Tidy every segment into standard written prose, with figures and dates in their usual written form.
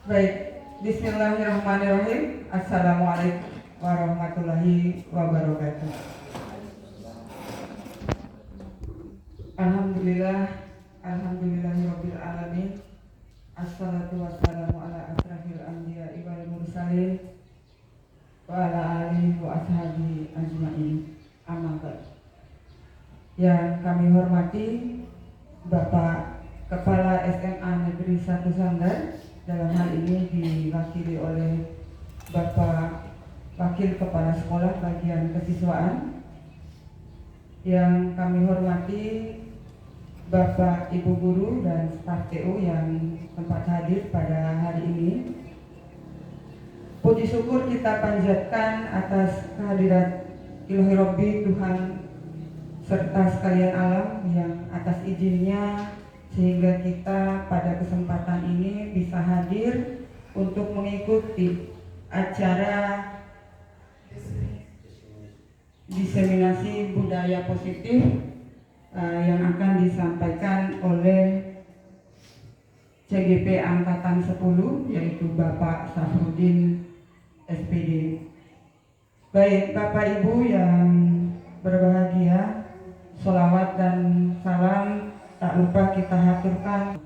Baik, Bismillahirrahmanirrahim. Assalamualaikum warahmatullahi wabarakatuh. Alhamdulillahirabbil alamin. Assalatu wassalamu ala asrafil anbiya'i wal mursalin wa ala alihi wa ashabihi ajma'in. Amma ba'd. Yang kami hormati Bapak Kepala SMA Negeri 1 Sanggar, dalam hal ini diwakili oleh Bapak Wakil Kepala Sekolah Bagian Kesiswaan. Yang kami hormati Bapak Ibu Guru dan staf TU yang sempat hadir pada hari ini. Puji syukur kita panjatkan atas kehadirat Ilahi Rabbi, Tuhan serta sekalian alam, yang atas izinnya sehingga kita pada kesempatan ini bisa hadir untuk mengikuti acara diseminasi budaya positif yang akan disampaikan oleh CGP Angkatan 10, yaitu Bapak Safruddin SPD. Baik Bapak Ibu yang berbahagia, sholawat dan salam tak lupa kita haturkan.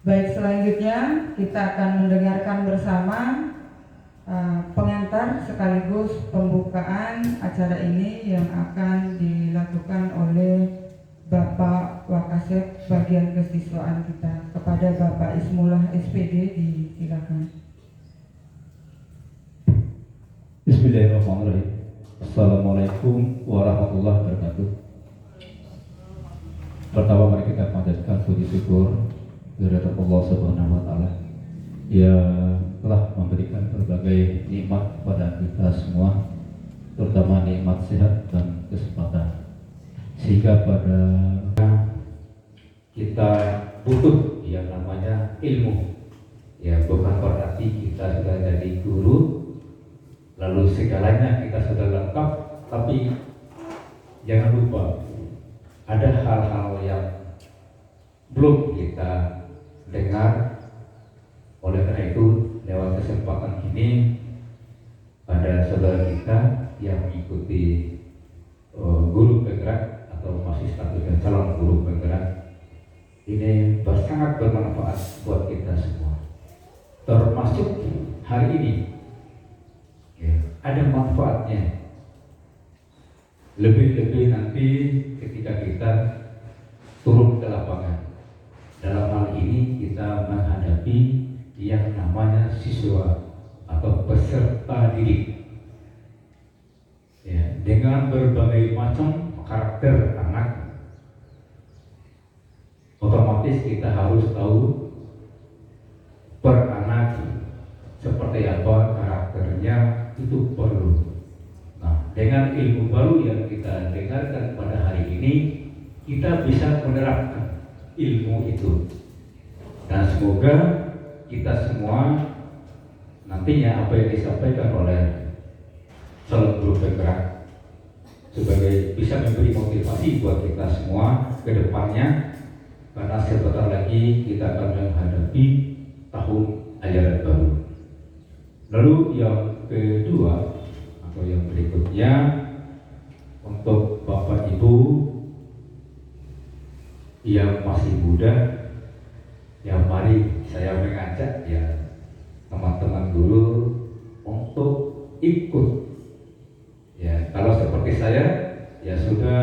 Baik, selanjutnya kita akan mendengarkan bersama pengantar sekaligus pembukaan acara ini yang akan dilakukan oleh Bapak Wakasek Bagian Kesiswaan kita. Kepada Bapak Ismullah SPD disilakan. Bismillahirrahmanirrahim. Assalamualaikum warahmatullahi wabarakatuh. Pertama mari kita panjatkan puji syukur kehadirat Allah Subhanahu wa taala yang telah memberikan berbagai nikmat kepada kita semua, terutama nikmat sehat dan kesempatan, sehingga pada kita butuh yang namanya ilmu. Ya, bukan berarti kita sudah jadi guru lalu segalanya kita sudah lengkap, tapi jangan lupa ada hal-hal yang belum kita dengar. Oleh karena itu, lewat kesempatan ini pada saudara kita yang mengikuti guru penggerak atau masih statusnya calon guru penggerak, ini sangat bermanfaat buat kita semua, termasuk hari ini. Ya, ada manfaatnya. Lebih-lebih nanti ketika kita turun ke lapangan. Dalam hal ini kita menghadapi yang namanya siswa atau peserta didik. Ya, dengan berbagai macam karakter anak, otomatis kita harus tahu per anak seperti apa karakternya, itu perlu. Nah, dengan ilmu baru yang kita dengarkan pada hari ini, kita bisa menerapkan ilmu itu. Dan semoga kita semua nantinya apa yang disampaikan oleh calon guru penggerak sebagai bisa memberi motivasi buat kita semua ke depannya, karena sebentar lagi kita akan menghadapi tahun ajaran baru. Lalu yang kedua atau yang berikutnya, untuk Bapak Ibu yang masih muda, ya mari saya mengajak ya teman-teman guru untuk ikut. Ya, kalau seperti saya ya sudah,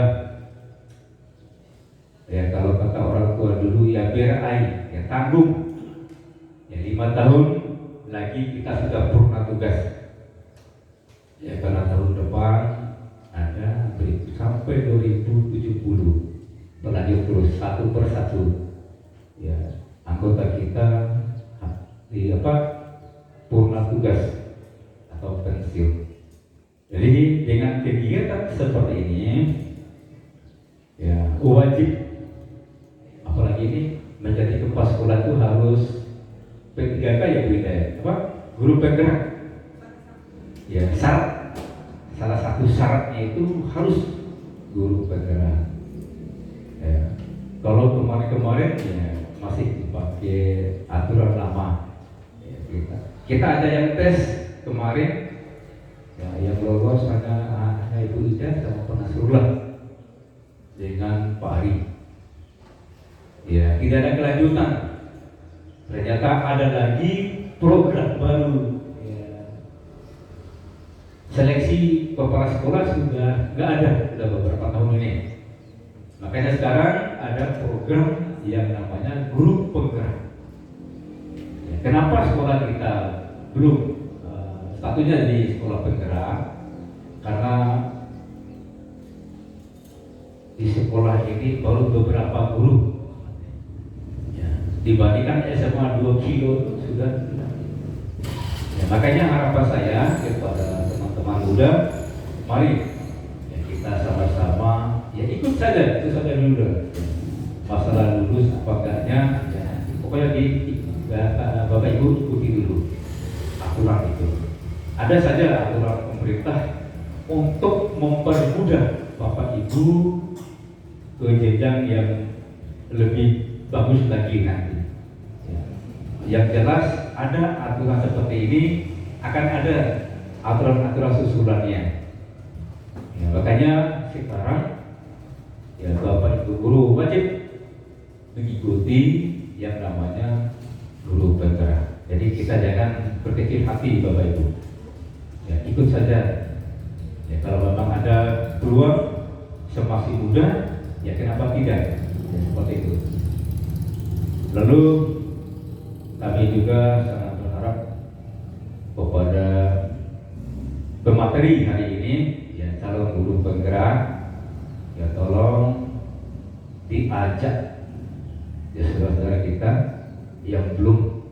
ya kalau kata orang tua dulu ya biar air, ya tanggung. Ya 5 tahun lagi kita sudah purna tugas. Ya karena tahun depan ada sampai 2070 berlanjut terus satu persatu. Ya, anggota kita di purna tugas atau pensiun. Jadi dengan kegiatan seperti ini ya wajib, apalagi ini menjadi kepala sekolah itu harus P3K ya Bu Ida, guru penggerak. Ya salah satu syaratnya itu harus guru penggerak. Ya, kalau kemarin-kemarin ya masih dipakai aturan lama. Ya, kita ada yang tes kemarin, ya, yang lolos hanya Ibu Ida sama Pak Nasrullah dengan Pak Ari. Ya, tidak ada kelanjutan. Ternyata ada lagi program baru. Ya. Seleksi kepala sekolah sudah nggak ada, sudah beberapa tahun ini. Makanya sekarang ada program yang namanya guru penggerak. Ya, kenapa sekolah kita belum statusnya di sekolah penggerak? Karena di sekolah ini baru beberapa guru. Ya, dibandingkan SMA 2 kilo sudah. Ya, makanya harapan saya kepada teman-teman muda, mari ya, kita sama-sama ya ikut saja, itu saja dulu. Masalah lulus apa enggaknya, ya, pokoknya Bapak Ibu ikuti dulu aturan itu. Ada saja aturan pemerintah untuk mempermudah Bapak Ibu ke jenjang yang lebih bagus lagi nanti. Ya. Yang jelas ada aturan seperti ini, akan ada aturan-aturan susulannya. Ya, makanya sekarang ya Bapak Ibu guru wajib mengikuti yang namanya guru penggerak. Jadi kita jangan berkecil hati Bapak Ibu. Ya, ikut saja. Ya, kalau memang ada peluang semasih muda, ya kenapa tidak? Ya, seperti itu. Lalu kami juga sangat berharap kepada pemateri hari ini, ya calon guru penggerak, ya tolong diajak ya saudara-saudara kita yang belum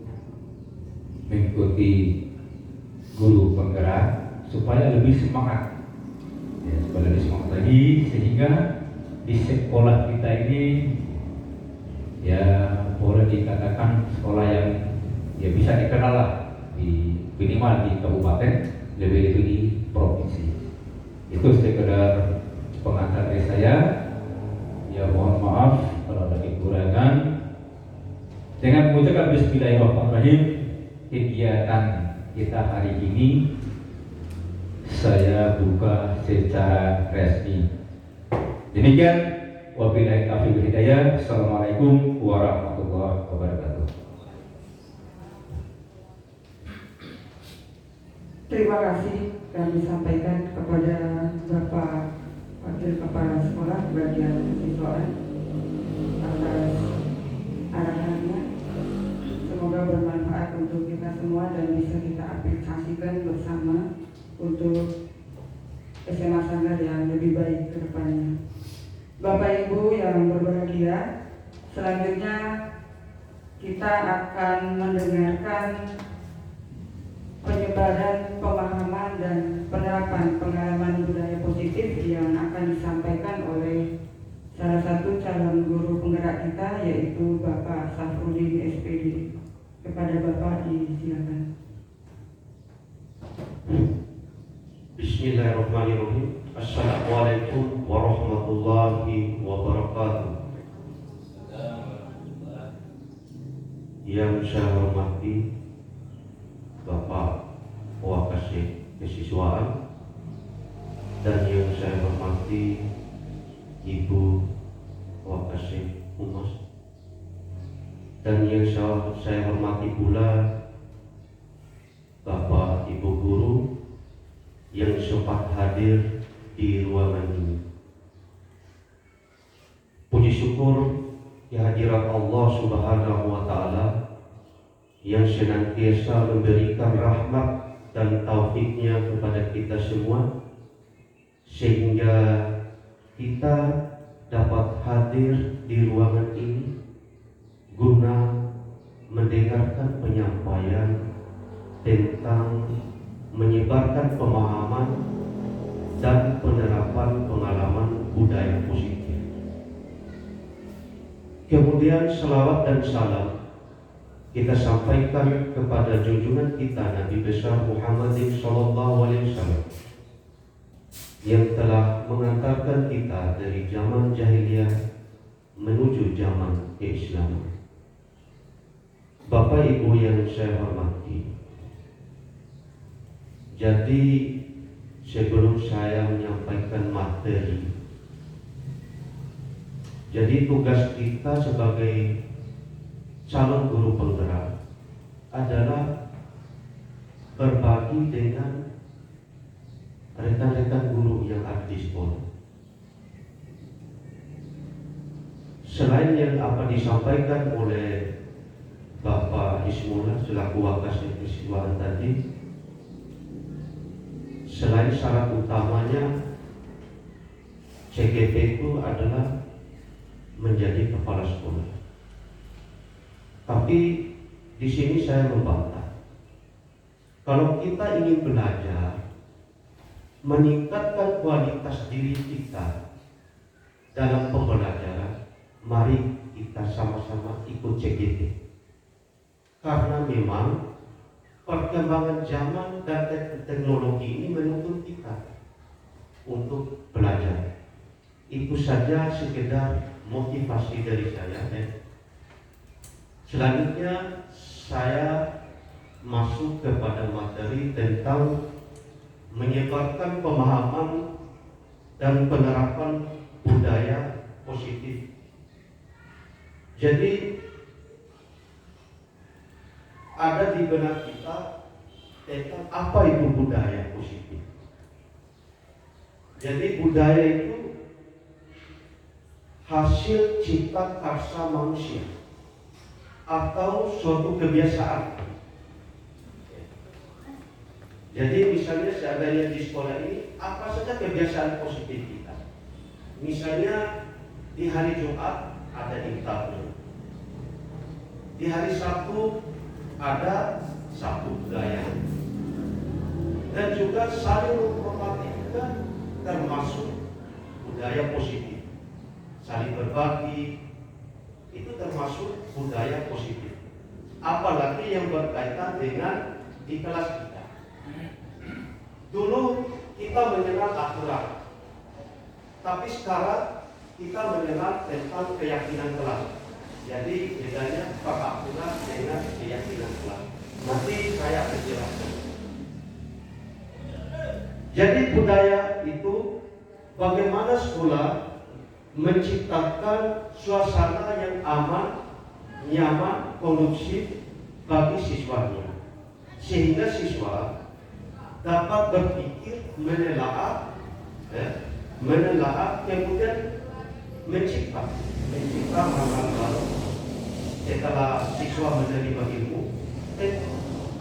mengikuti guru penggerak supaya lebih semangat, ya, supaya lebih semangat lagi sehingga di sekolah kita ini ya boleh dikatakan sekolah yang ya bisa dikenal lah di minimal di kabupaten, lebih-lebih di provinsi. Itu sekedar pengantar dari saya. Ya mohon maaf kalau ada kekurangan. Dengan mengucapkan Bismillahirrahmanirrahim, kegiatan kita hari ini saya buka secara resmi. Demikian, wabillahi taufiq wal hidayah. Assalamualaikum warahmatullahi wabarakatuh. Terima kasih kami sampaikan kepada Bapak Wakil Kepala Sekolah bagian siswaan atas arahannya. Semoga bermanfaat untuk kita semua dan bisa kita aplikasikan bersama untuk SMA Sanggar yang lebih baik ke depannya. Bapak Ibu yang berbahagia, selanjutnya kita akan mendengarkan penyebaran pemahaman dan penerapan pengalaman budaya positif yang akan disampaikan oleh salah satu calon guru penggerak kita, yaitu Bapak Safrudin SPD. Kepada Bapak disilakan. Bismillahirrahmanirrahim. Assalamualaikum warahmatullahi wabarakatuh. Yang saya hormati Bapak Wakasih Kesiswaan dan yang saya hormati Ibu Wakasih Humas dan yang saya hormati pula Bapak Ibu Guru yang sempat hadir di ruangan ini. Puji syukur kehadirat Allah Subhanahu wa Ta'ala yang senantiasa memberikan rahmat dan taufiknya kepada kita semua, sehingga kita dapat hadir di ruangan ini guna mendengarkan penyampaian tentang menyebarkan pemahaman dan penerapan pengalaman budaya positif. Kemudian selawat dan salam kita sampaikan kepada junjungan kita Nabi besar Muhammad SAW yang telah mengantarkan kita dari zaman jahiliyah menuju zaman keislaman. Bapak Ibu yang saya hormati, jadi sebelum saya menyampaikan materi, jadi tugas kita sebagai calon guru penggerak adalah berbagi dengan rekan-rekan guru yang ada di sekolah. Selain yang apa disampaikan oleh Bapak Ismullah selaku Wakasnya Keistimewaan tadi, selain syarat utamanya CGP itu adalah menjadi kepala sekolah. Tapi di sini saya membantah. Kalau kita ingin belajar, meningkatkan kualitas diri kita dalam pembelajaran, mari kita sama-sama ikut CGP. Karena memang perkembangan zaman dan teknologi ini menuntut kita untuk belajar. Itu saja sekedar motivasi dari saya. Selanjutnya saya masuk kepada materi tentang menyebarkan pemahaman dan penerapan budaya positif. Jadi ada di benak kita tentang apa itu budaya positif. Jadi budaya itu hasil cipta karsa manusia atau suatu kebiasaan. Jadi misalnya seandainya di sekolah ini apa saja kebiasaan positif kita. Misalnya di hari Jumat ada iftar, di hari Sabtu ada Sabtu budaya, dan juga saling menghormati juga termasuk budaya positif. Saling berbagi itu termasuk budaya positif. Apalagi yang berkaitan dengan di kelas kita. Dulu kita mengenal aturan, tapi sekarang kita mengenal tentang keyakinan kelas. Jadi bedanya peraturan dengan keyakinan kelas. Nanti saya akan jelaskan. Jadi budaya itu bagaimana sekolah menciptakan suasana yang aman, nyaman, kondusif bagi siswanya, sehingga siswa dapat berpikir, menelaah, kemudian mencipta hal-hal baru. Setelah siswa menerima ilmu,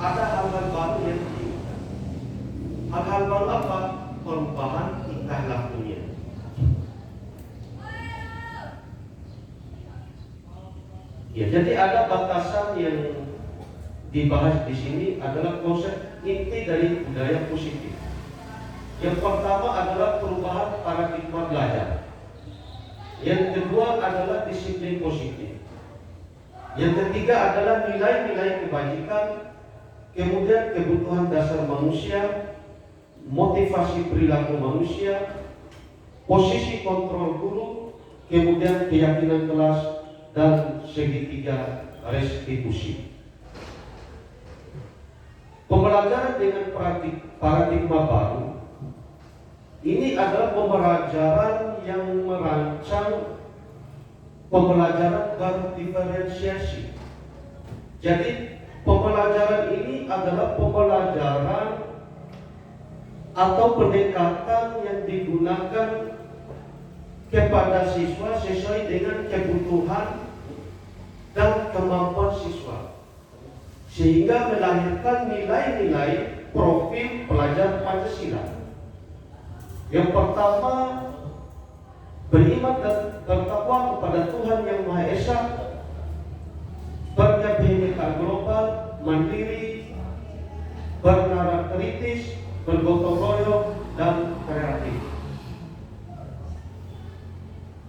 ada hal-hal baru yang diinginkan. Hal-hal baru apa? Perubahan tingkah lakunya. Ya, jadi ada batasan yang dibahas di sini adalah konsep inti dari budaya positif. Yang pertama adalah perubahan paradigma belajar. Yang kedua adalah disiplin positif. Yang ketiga adalah nilai-nilai kebajikan, kemudian kebutuhan dasar manusia, motivasi perilaku manusia, posisi kontrol guru, kemudian keyakinan kelas, dan segitiga restitusi. Pembelajaran dengan paradigma baru ini adalah pembelajaran yang merancang pembelajaran berdiferensiasi. Jadi pembelajaran ini adalah pembelajaran atau pendekatan yang digunakan kepada siswa sesuai dengan kebutuhan dan kemampuan siswa, sehingga melahirkan nilai-nilai profil pelajar Pancasila. Yang pertama, beriman dan bertakwa kepada Tuhan Yang Maha Esa, berkebinekaan global, mandiri, bernalar kritis, bergotong royong, dan kreatif.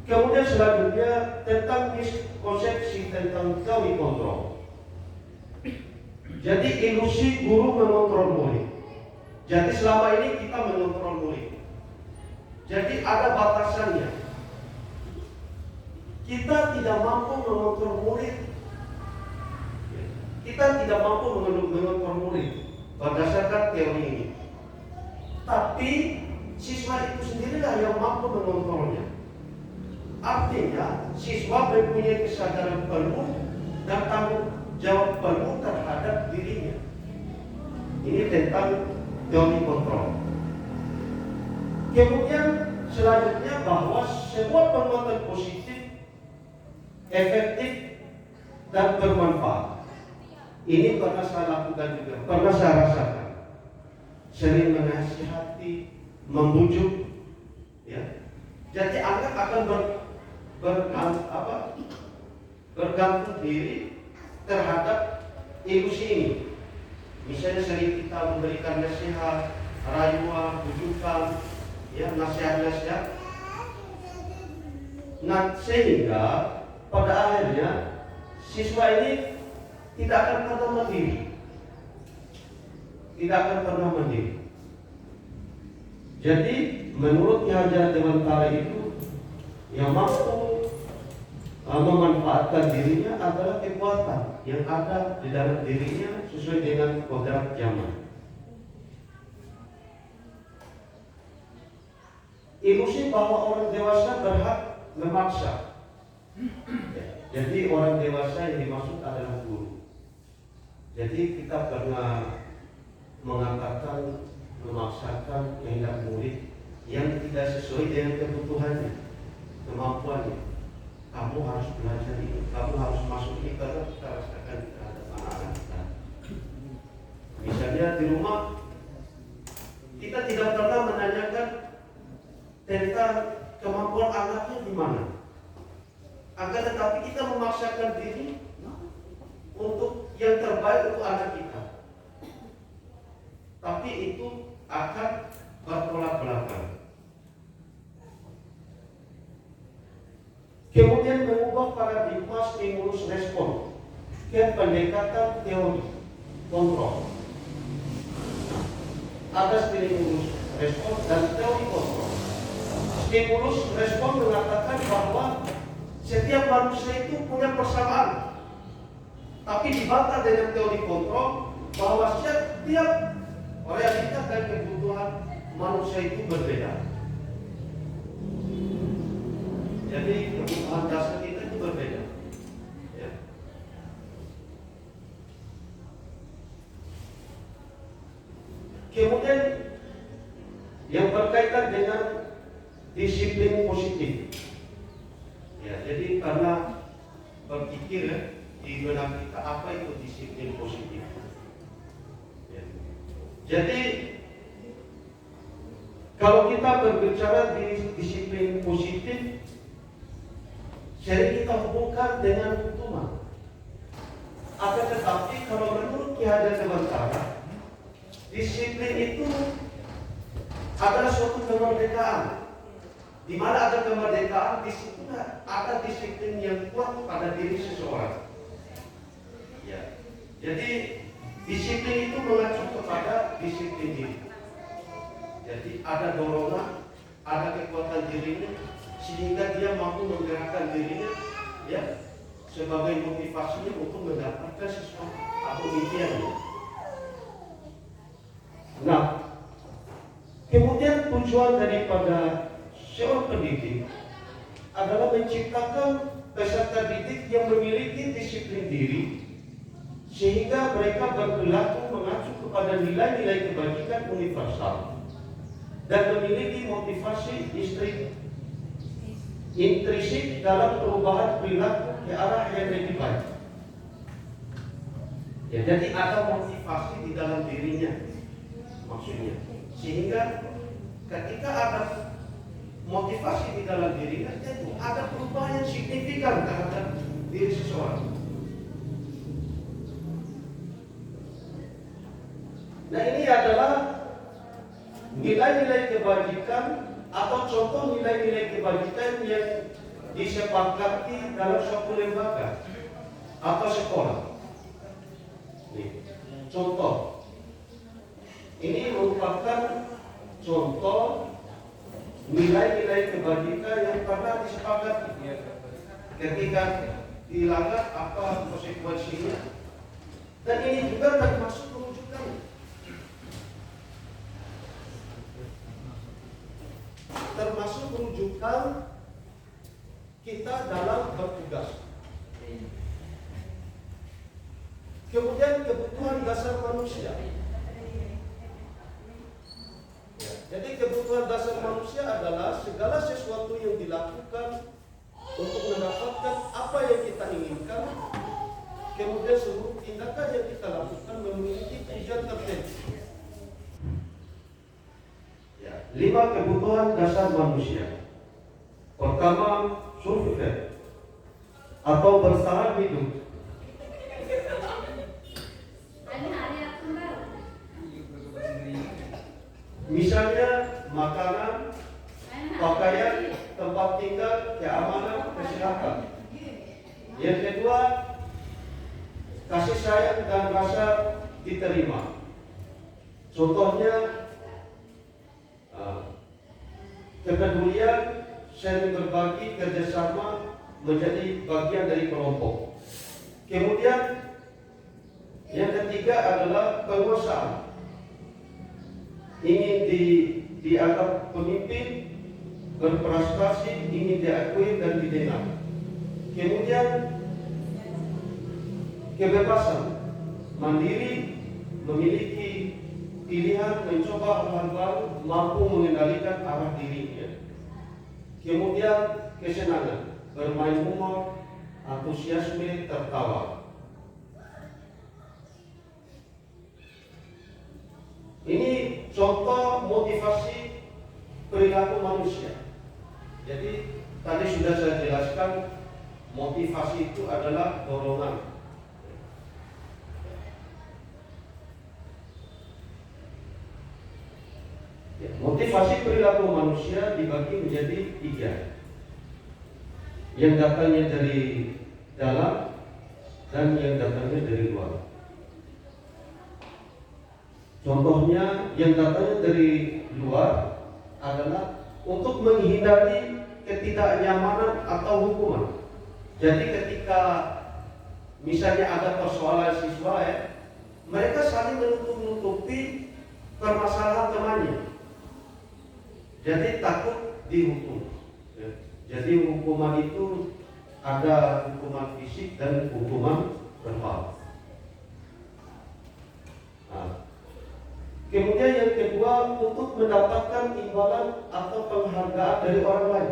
Kemudian selanjutnya tentang konsepsi tentang gawi kontrol. Jadi ilusi guru mengontrol murid. Jadi selama ini kita mengontrol murid. Jadi ada batasannya. Kita tidak mampu mengontrol murid. Kita tidak mampu mengontrol murid berdasarkan teori ini. Tapi siswa itu sendirilah yang mampu mengontrolnya. Artinya, siswa mempunyai kesadaran penuh dan tanggung jawab penuh terhadap dirinya. Ini tentang teori kontrol. Kemudian selanjutnya bahwa semua penguatan positif, efektif, dan bermanfaat. Ini pernah saya lakukan juga, pernah saya rasakan. Sering menasihati, membujuk, ya. Jadi anak akan bergantung diri terhadap ilusi ini. Misalnya sering kita memberikan nasihat, rayuan, bujukan, ya, nasihat-nasihat. Nah, sehingga pada akhirnya siswa ini tidak akan pernah mandiri. Tidak akan pernah mandiri. Jadi menurut Ki Hajar Dewantara itu yang mampu memanfaatkan dirinya adalah kekuatan yang ada di dalam dirinya sesuai dengan kodrat zaman. Ilusi bahwa orang dewasa berhak memaksa. Jadi orang dewasa yang dimaksud adalah guru. Jadi kita pernah mengatakan, memaksakan kehendak murid yang tidak sesuai dengan kebutuhannya, kemampuannya. Kamu harus belajar ini, kamu harus masuk ini, karena kita rasakan terhadap anak-anak kita. Misalnya di rumah, kita tidak pernah menanyakan tentang kemampuan anaknya di mana. Akan tetapi kita memaksakan diri untuk yang terbaik untuk anak kita. Tapi itu akan bertolak belakang. Kemudian mengubah paradigma stimulus respon ke pendekatan teori kontrol. Ada stimulus respon dan teori kontrol. Stimulus respon mengatakan bahwa setiap manusia itu punya persamaan, tapi dibantah dengan teori kontrol bahwa setiap realitas dan kebutuhan manusia itu berbeda. Jadi kebutuhan dasar kita itu berbeda. Ya. Kemudian yang berkaitan dengan disiplin positif. Ya, jadi karena berpikir ya, di benak kita apa itu disiplin positif. Ya. Jadi kalau kita berbicara di disiplin positif, sering kita hubungkan dengan hukuman. Akan tetapi kalau menurut Ki Hajar Dewantara, disiplin itu adalah suatu kemerdekaan. Di mana ada kemerdekaan, di situ ada disiplin yang kuat pada diri seseorang. Ya. Jadi disiplin itu mengacu kepada disiplin diri. Jadi ada dorongan, ada kekuatan dirinya, sehingga dia mampu menggerakkan dirinya, ya, sebagai motivasinya untuk mendapatkan sesuatu atau impiannya. Nah, kemudian tujuan daripada seorang pendidik adalah menciptakan peserta didik yang memiliki disiplin diri, sehingga mereka berperilaku mengacu kepada nilai-nilai kebajikan universal dan memiliki motivasi intrinsik dalam perubahan perilaku ke arah yang lebih baik. Ya, jadi ada motivasi di dalam dirinya, maksudnya, sehingga ketika ada motivasi di dalam dirinya, itu ada perubahan yang signifikan terhadap diri seseorang. Nah, ini adalah nilai-nilai kebajikan atau contoh nilai-nilai kebajikan yang disepakati dalam suatu lembaga atau sekolah. Nih, contoh. Ini merupakan contoh nilai-nilai kebajikan yang pernah disepakati. Ketika dilanggar apa konsekuensinya. Dan ini juga termasuk rujukan. Termasuk rujukan kita dalam bertugas. Kemudian kebutuhan dasar manusia. Jadi kebutuhan dasar manusia adalah segala sesuatu yang dilakukan untuk mendapatkan apa yang kita inginkan. Kemudian seluruh tindakan yang kita lakukan memiliki tujuan tertentu. 5 kebutuhan dasar manusia. Pertama, survival atau bertahan hidup. Misalnya makanan, pakaian, tempat tinggal, keamanan, kesehatan. Yang kedua, kasih sayang dan rasa diterima. Contohnya kepedulian, sharing berbagi, kerjasama menjadi bagian dari kelompok. Kemudian yang ketiga adalah penguasaan. Ingin dianggap pemimpin, berprestasi, ingin diakui dan didengar. Kemudian kebebasan, mandiri, memiliki pilihan, mencoba hal baru, mampu mengendalikan arah dirinya. Kemudian kesenangan, bermain humor, antusiasme, tertawa. Ini contoh motivasi perilaku manusia. Jadi tadi sudah saya jelaskan, motivasi itu adalah dorongan. Motivasi perilaku manusia dibagi menjadi 3. Yang datangnya dari dalam dan yang datangnya dari luar. Contohnya yang datangnya dari luar adalah untuk menghindari ketidaknyamanan atau hukuman. Jadi ketika misalnya ada persoalan siswa mereka saling menutup-nutupi permasalahan temannya. Jadi takut dihukum. Jadi hukuman itu ada hukuman fisik dan hukuman verbal. Kemudian yang kedua, untuk mendapatkan imbalan atau penghargaan dari orang lain.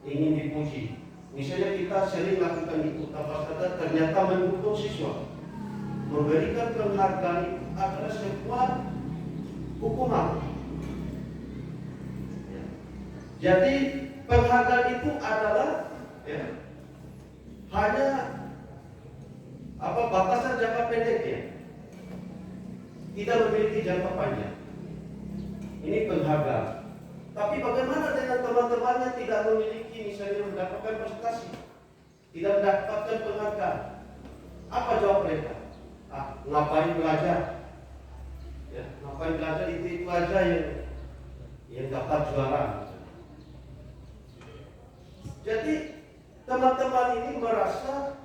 Ingin dipuji. Misalnya kita sering lakukan itu tanpa sadar, ternyata mendukung siswa. Memberikan penghargaan itu adalah sebuah hukuman. Jadi penghargaan itu adalah hanya batasan jangka pendeknya. Tidak memiliki jangka panjang. Ini penghargaan. Tapi bagaimana dengan teman-teman yang tidak memiliki, misalnya mendapatkan prestasi, tidak mendapatkan penghargaan? Apa jawab mereka? Ngapain belajar? Ngapain belajar, itu aja yang dapat juara. Jadi teman-teman ini merasa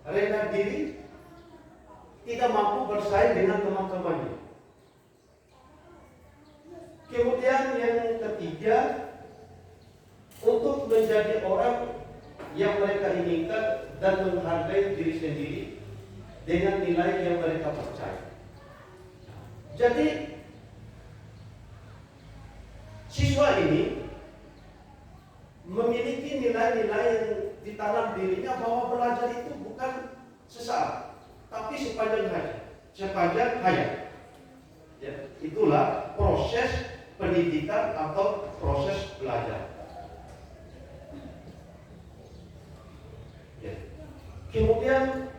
rendah diri, tidak mampu bersaing dengan teman-temannya. Kemudian yang ketiga, untuk menjadi orang yang mereka inginkan dan menghargai diri sendiri dengan nilai yang mereka percaya. Jadi siswa ini memiliki nilai-nilai yang ditanam dirinya bahwa belajar itu bukan sesaat, tapi sepanjang hayat. Itulah proses pendidikan atau proses belajar. Kemudian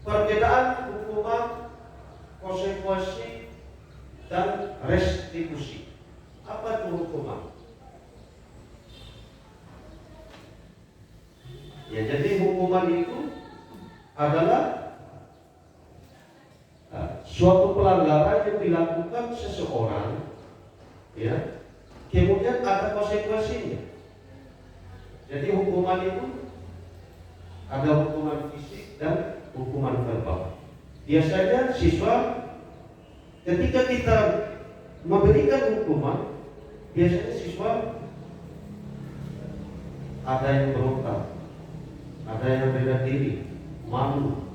perbedaan hukuman, konsekuensi, dan restitusi. Apa itu hukuman? Jadi hukuman itu adalah suatu pelanggaran yang dilakukan seseorang, kemudian ada konsekuensinya. Jadi hukuman itu Ada hukuman fisik dan hukuman verbal. Biasanya siswa ketika kita memberikan hukuman, biasanya siswa ada yang berontak, ada yang bela diri, malu.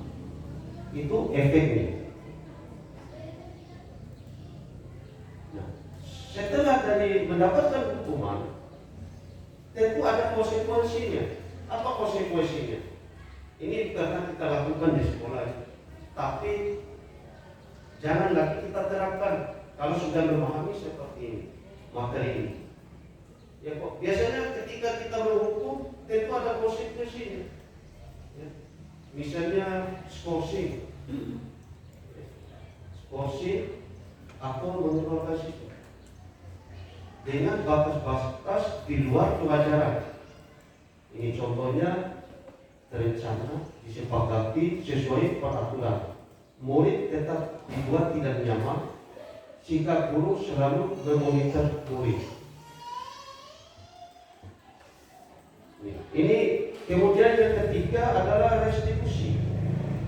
Itu efeknya. Nah, setelah dari mendapatkan hukuman, tentu ada konsekuensinya. Apa konsekuensinya? Ini karena kita lakukan di sekolah, tapi jangan lagi kita terapkan kalau sudah memahami seperti ini, materi ini. Ya kok biasanya ketika kita menghukum tentu ada konsekuensinya. Ya. Misalnya skorsing, atau menurunkan siswa dengan batas-batas di luar pelajaran. Ini contohnya terencana disepakati sesuai peraturan. Murid tetap dibuat tidak nyaman, sikap guru selalu memonitor murid. Ini kemudian yang ketiga adalah restitusi.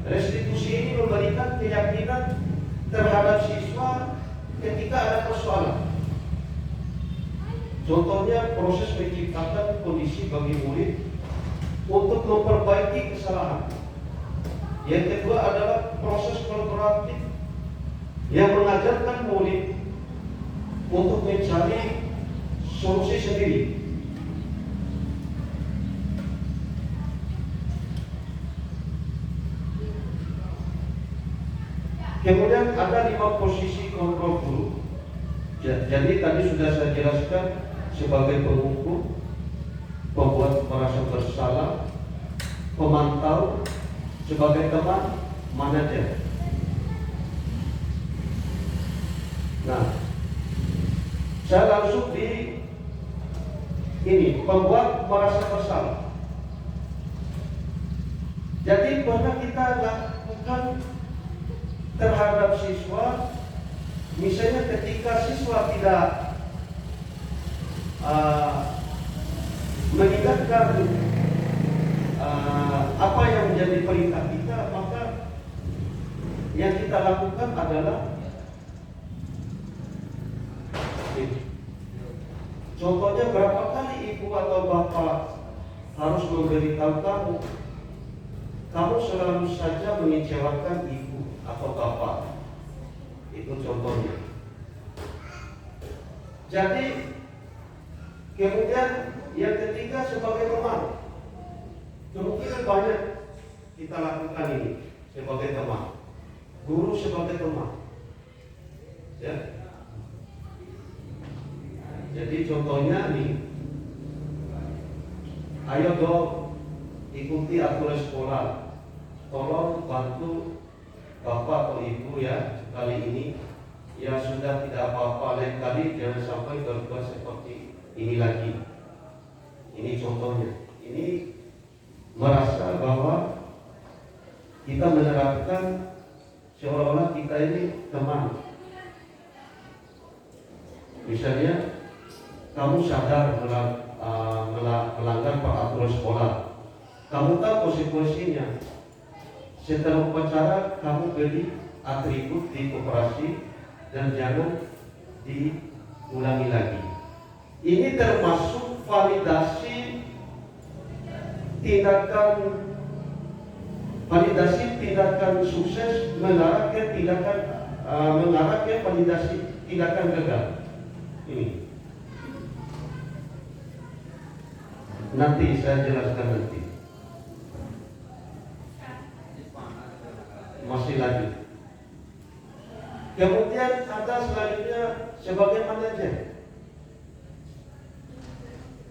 Restitusi ini memberikan keyakinan terhadap siswa ketika ada persoalan. Contohnya proses menciptakan kondisi bagi murid untuk memperbaiki kesalahan. Yang kedua adalah proses kolaboratif yang mengajarkan murid untuk mencari solusi sendiri. Kemudian ada 5 posisi kontrol guru. Jadi tadi sudah saya jelaskan sebagai pengukur, pembuat merasa bersalah, pemantau, sebagai teman, manajer. Nah, saya langsung di ini, pembuat merasa bersalah. Jadi pernah kita lakukan terhadap siswa, misalnya ketika siswa tidak meninggalkan apa yang menjadi perintah kita, maka yang kita lakukan adalah contohnya berapa kali ibu atau bapak harus memberitahu kamu selalu saja mengecewakan ibu atau bapak. Itu contohnya. Jadi kemudian yang ketiga sebagai teman. Kemungkinan banyak kita lakukan ini sebagai teman. Guru sebagai teman. Ya. Jadi contohnya nih, ayo dong ikuti aturan sekolah. Tolong bantu bapak atau ibu ya kali ini. Ya sudah tidak apa-apa, lain kali jangan sampai berbuat seperti ini lagi. Ini contohnya. Ini merasa bahwa kita menerapkan seolah-olah kita ini teman. Misalnya kamu sadar melanggar peraturan sekolah, kamu tahu konsekuensinya. Setelah upacara kamu beli atribut di koperasi dan jangan diulangi lagi. Ini termasuk validasi tindakan sukses mengarah ke validasi tindakan gagal. Ini nanti saya jelaskan nanti. Masih lanjut. Kemudian ada selanjutnya sebagai manajer.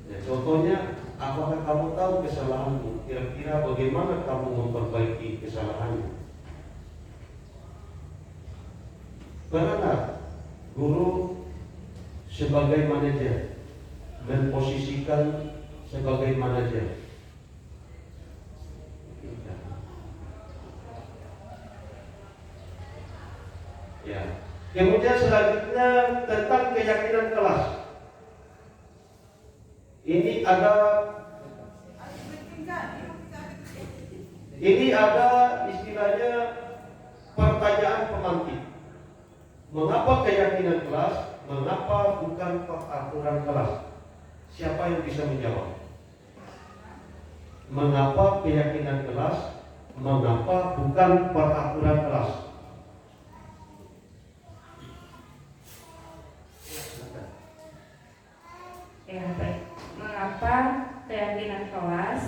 Ya, contohnya, apakah kamu tahu kesalahanmu? Kira-kira bagaimana kamu memperbaiki kesalahanmu? Pernah guru sebagai manajer memposisikan sebagai manajer? Ya. Kemudian selanjutnya tentang keyakinan kelas. Ini ada Ini ada istilahnya pertanyaan pemantik. Mengapa keyakinan kelas? Mengapa bukan peraturan kelas? Siapa yang bisa menjawab? Mengapa keyakinan kelas? Mengapa bukan peraturan kelas? Ya, baik. Mengapa keyakinan kelas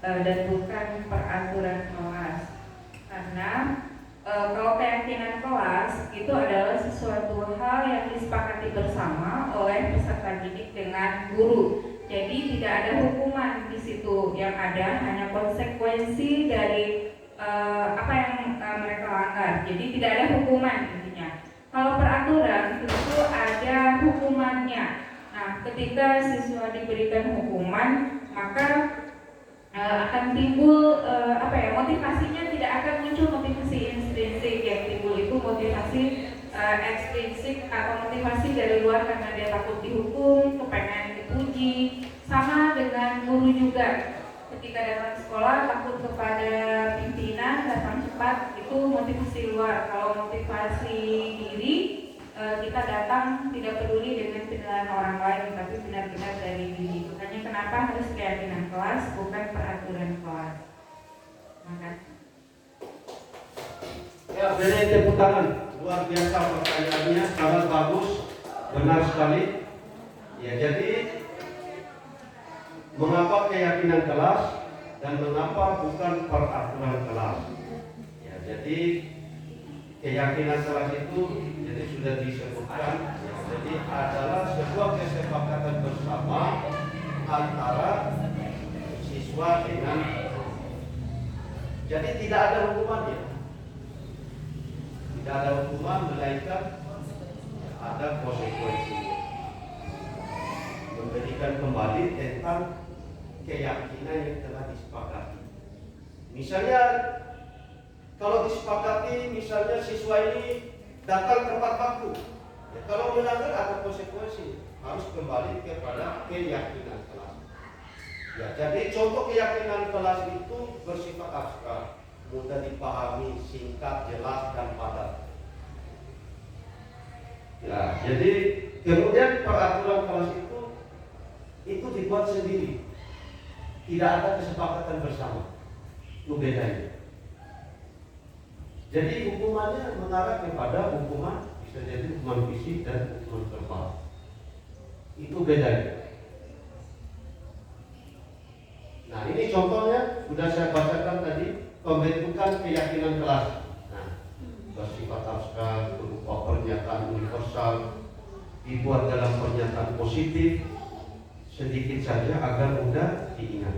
dan bukan peraturan kelas? Karena kalau keyakinan kelas itu adalah sesuatu hal yang disepakati bersama oleh peserta didik dengan guru. Jadi tidak ada hukuman di situ, yang ada hanya konsekuensi dari apa yang mereka langgar. Jadi tidak ada hukuman intinya. Kalau peraturan itu ada hukumannya. Nah, ketika siswa diberikan hukuman, maka akan timbul motivasinya tidak akan muncul motivasi intrinsik. Yang timbul itu motivasi ekstrinsik atau motivasi dari luar karena dia takut dihukum, kepengen dipuji. Sama dengan guru juga, ketika datang sekolah takut kepada pimpinan, datang cepat, itu motivasi luar. Kalau motivasi diri, kita datang tidak peduli dengan penilaian orang lain, tapi benar-benar dari diri. Makanya kenapa harus keyakinan kelas, bukan peraturan kelas. Makasih. Ya, beri tepuk tangan. Luar biasa pertanyaannya, sangat bagus, benar sekali. Ya, jadi mengapa keyakinan kelas dan mengapa bukan peraturan kelas? Ya, jadi keyakinan kelas itu jadi sudah disebutkan, ya, jadi adalah sebuah kesepakatan bersama antara siswa dengan. Jadi tidak ada hukumannya. Tidak ada hukuman, melainkan ada konsekuensinya. Memberikan kembali tentang keyakinan yang telah disepakati. Misalnya, kalau disepakati, misalnya siswa ini datang tepat waktu, ya, kalau melanggar ada konsekuensi, harus kembali kepada keyakinan kelas. Ya, jadi contoh keyakinan kelas itu bersifat abstrak, mudah dipahami, singkat, jelas, dan padat. Ya, jadi kemudian peraturan kelas itu dibuat sendiri, tidak ada kesepakatan bersama. Itu bedanya. Jadi hukumannya mengarah kepada hukuman, bisa jadi hukuman fisik dan hukuman verbal. Itu bedanya. Nah, ini contohnya sudah saya bacakan tadi, pembentukan keyakinan kelas. Nah, bersifat abstrak, berupa pernyataan universal, dibuat dalam pernyataan positif, sedikit saja agar mudah diingat.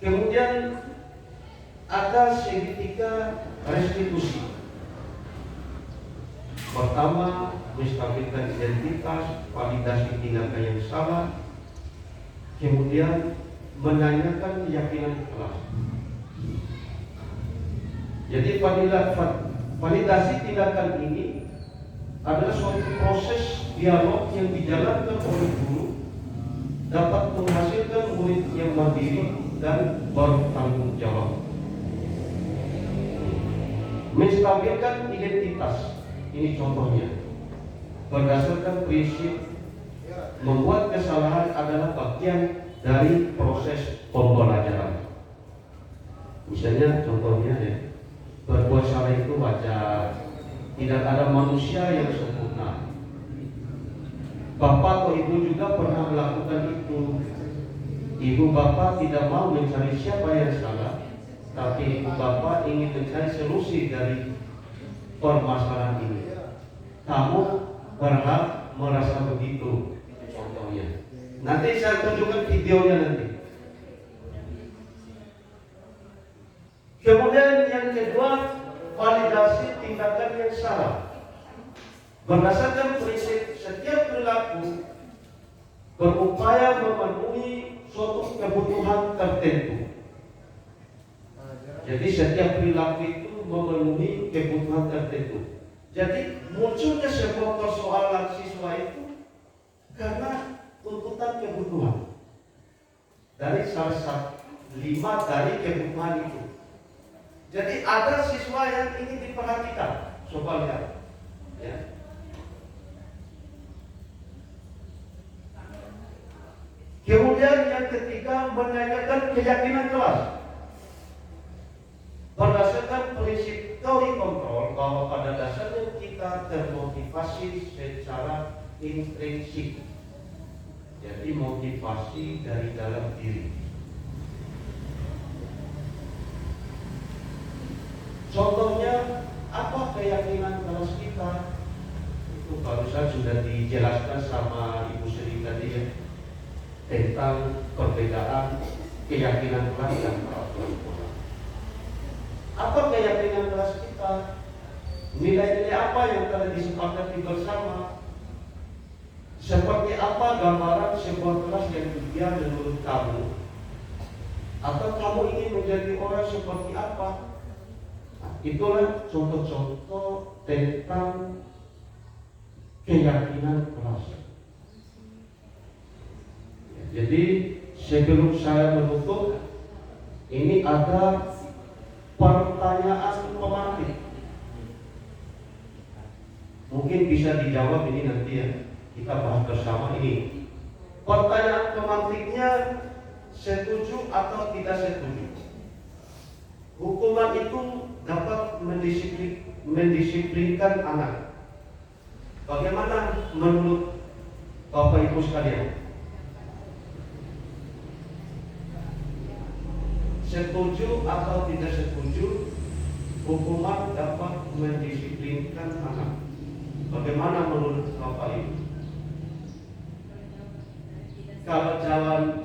Kemudian ada segitiga restitusi. Pertama, menstabilkan identitas, validasi tindakan yang salah. Kemudian menanyakan keyakinan kelas. Jadi validasi tindakan ini adalah suatu proses dialog yang dijalankan oleh guru, dapat menghasilkan murid yang mandiri dan bertanggung jawab. Menstabilkan identitas, ini contohnya, berdasarkan prinsip membuat kesalahan adalah bagian dari proses pembelajaran. Misalnya contohnya ya, berbuat salah itu wajar, tidak ada manusia yang sempurna. Bapak atau ibu juga pernah melakukan itu. Ibu bapak tidak mau mencari siapa yang salah, tapi ibu bapak ingin mencari solusi dari permasalahan ini. Kamu berhak merasa begitu, contohnya. Nanti saya tunjukkan videonya nanti. Kemudian yang kedua, validasi tindakan yang salah. Berdasarkan prinsip setiap perilaku berupaya memenuhi suatu kebutuhan tertentu. Jadi setiap perilaku itu memenuhi kebutuhan tertentu. Jadi munculnya sebuah persoalan siswa itu karena tuntutan kebutuhan. dari salah satu 5 dari kebutuhan itu. Jadi ada siswa yang ingin diperhatikan. Coba lihat, ya. Kemudian yang ketiga, menanyakan keyakinan kelas. Berdasarkan prinsip teori kontrol, bahwa pada dasarnya kita termotivasi secara intrinsik. Jadi motivasi dari dalam diri. Contohnya, apa keyakinan kelas kita? Itu barusan sudah dijelaskan sama Ibu Sri tadi ya, tentang perbedaan keyakinan kelas dan peraturan sekolah. Apa keyakinan kelas kita? Nilai-nilai apa yang telah disepakati bersama? Seperti apa gambaran sebuah kelas yang ideal menurut kamu? Atau kamu ingin menjadi orang seperti apa? Nah, itulah contoh-contoh tentang keyakinan kelas. Jadi sebelum saya menutup, ini ada pertanyaan pemantik. Mungkin bisa dijawab ini nanti ya. Kita bahas bersama ini. Pertanyaan pemantiknya, setuju atau tidak setuju? Hukuman itu dapat mendisiplinkan anak. Bagaimana menurut Bapak Ibu sekalian? Setuju atau tidak setuju hukuman dapat mendisiplinkan anak? Bagaimana menurut Bapak Ibu? Kalau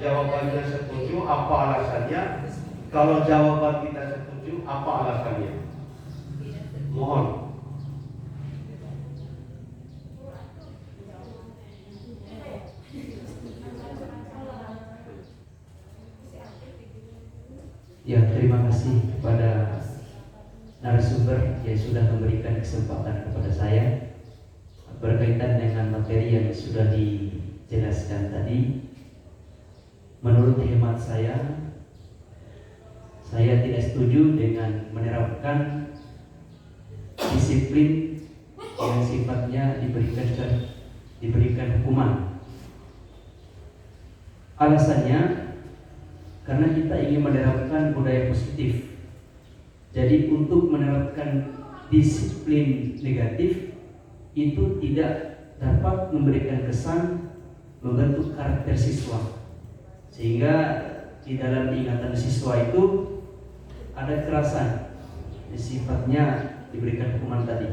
jawabannya setuju, apa alasannya? Kalau jawaban tidak setuju, apa alasannya? Mohon. Ya, terima kasih kepada narasumber yang sudah memberikan kesempatan kepada saya berkaitan dengan materi yang sudah dijelaskan tadi. Menurut hemat saya tidak setuju dengan menerapkan disiplin yang sifatnya diberikan hukuman. Alasannya karena kita ingin menerapkan budaya positif. Jadi untuk menerapkan disiplin negatif itu tidak dapat memberikan kesan membentuk karakter siswa, sehingga di dalam ingatan siswa itu ada kekerasan, sifatnya diberikan hukuman tadi.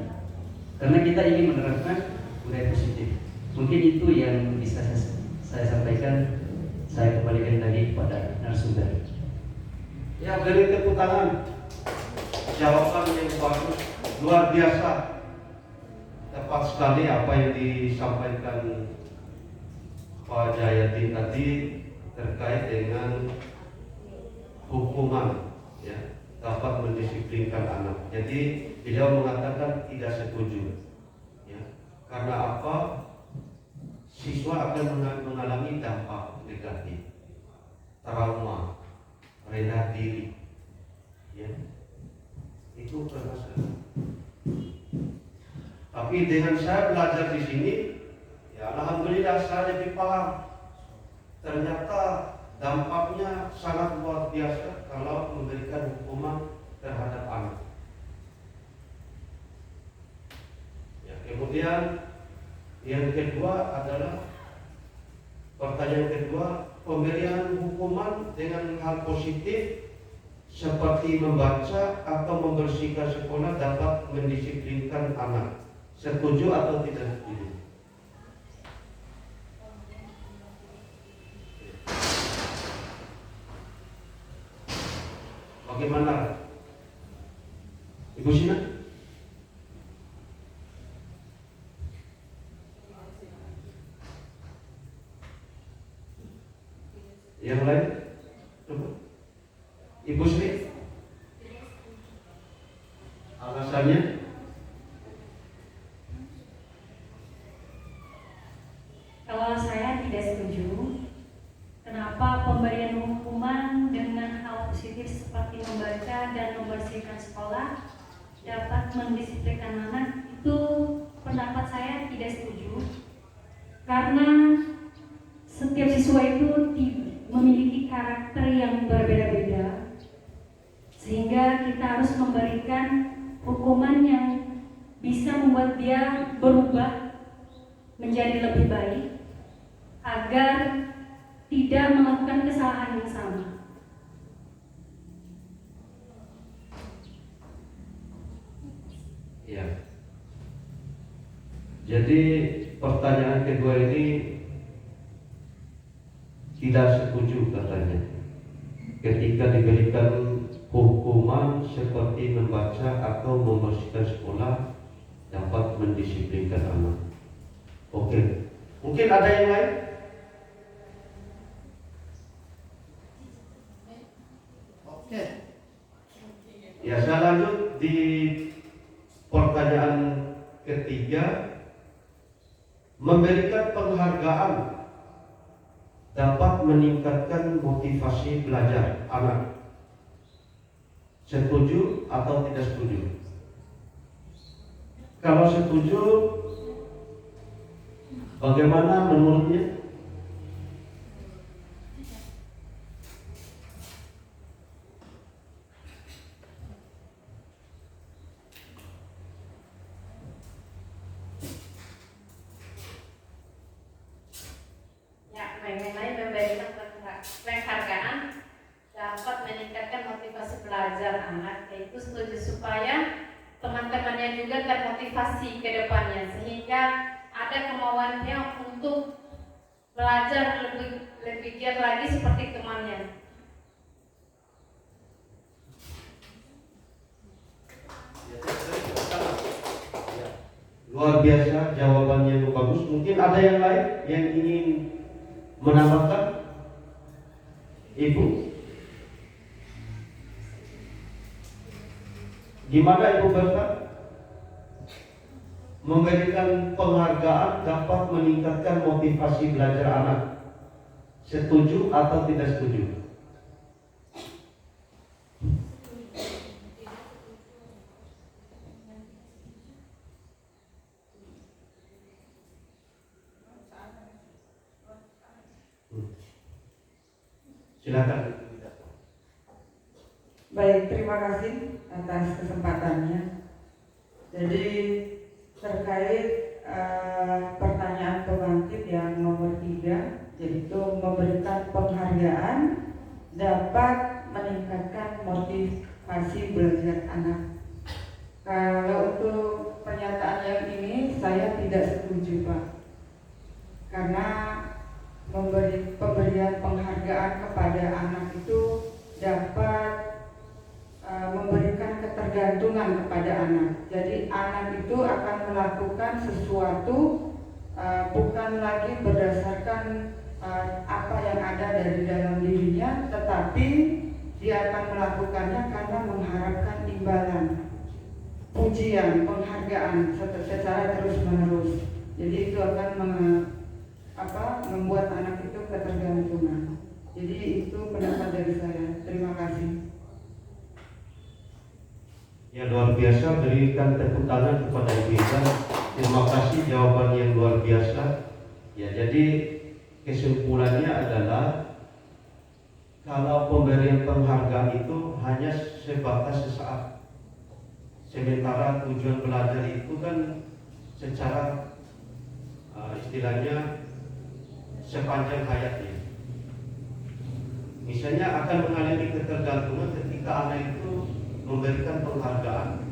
Karena kita ingin menerapkan budaya positif. Mungkin itu yang bisa saya sampaikan. Saya kembalikan lagi kepada narasumber. Ya, beri tepuk tangan. Jawaban yang bagus, luar biasa. Tepat sekali apa yang disampaikan Pak Jayadi tadi terkait dengan hukuman, ya, dapat mendisiplinkan anak. Jadi beliau mengatakan tidak setuju, ya, karena apa? Siswa akan mengalami dampak negatif, trauma, rendah diri, ya, itu permasalahan. Tapi dengan saya belajar di sini, ya alhamdulillah saya lebih paham. Ternyata dampaknya sangat luar biasa kalau memberikan hukuman terhadap anak. Ya, kemudian yang kedua adalah pertanyaan kedua, pemberian hukuman dengan hal positif seperti membaca atau membersihkan sekolah dapat mendisiplinkan anak. Setuju atau tidak setuju? Bagaimana? Ibu Sina? Yang lain? Ibu Sri? Alasannya? Kalau saya tidak setuju. Kenapa pemberian tidak membersihkan sekolah dapat mendisiplinkan anak, itu pendapat saya tidak setuju, karena setiap siswa itu memiliki karakter yang berbeda-beda, sehingga kita harus memberikan hukuman yang bisa membuat dia berubah menjadi lebih baik agar tidak melakukan kesalahan yang sama. Ya. Jadi pertanyaan kedua ini tidak setuju katanya. Ketika diberikan hukuman seperti membaca atau membersihkan sekolah dapat mendisiplinkan anak. Oke. Mungkin ada yang lain? Oke. Ya, saya lanjut di pertanyaan ketiga. Memberikan penghargaan dapat meningkatkan motivasi belajar anak. Setuju atau tidak setuju? Kalau setuju, bagaimana menurutnya? Mengenai memberikan penghargaan dapat meningkatkan motivasi belajar anak, yaitu setuju, supaya teman-temannya juga termotivasi ke depannya, sehingga ada kemauannya untuk belajar lebih giat lagi seperti temannya. Luar biasa, jawabannya bagus. Mungkin ada yang lain yang ingin menambahkan? Ibu, gimana Ibu Berta? Memberikan penghargaan dapat meningkatkan motivasi belajar anak. Setuju atau tidak setuju? Silakan. Baik, terima kasih atas kesempatannya. Jadi terkait pertanyaan pembangkit yang nomor 3, yaitu memberikan penghargaan dapat meningkatkan motivasi belajar anak. Kalau untuk pernyataan yang ini saya tidak setuju, Pak, karena pemberian penghargaan kepada anak itu dapat memberikan ketergantungan kepada anak. Jadi anak itu akan melakukan sesuatu bukan lagi berdasarkan apa yang ada dari dalam dirinya, tetapi dia akan melakukannya karena mengharapkan imbalan, pujian, penghargaan secara terus-menerus. Jadi itu akan membuat anak itu ketergantungan. Jadi itu pendapat dari saya. Terima kasih. Ya, luar biasa, berikan tepuk tangan kepada Ibu Ida. Terima kasih, jawaban yang luar biasa. Ya, jadi kesimpulannya adalah kalau pemberian penghargaan itu hanya sebatas sesaat, sementara tujuan belajar itu kan secara istilahnya sepanjang hayatnya. Misalnya akan mengalami ketergantungan ketika anak itu memberikan penghargaan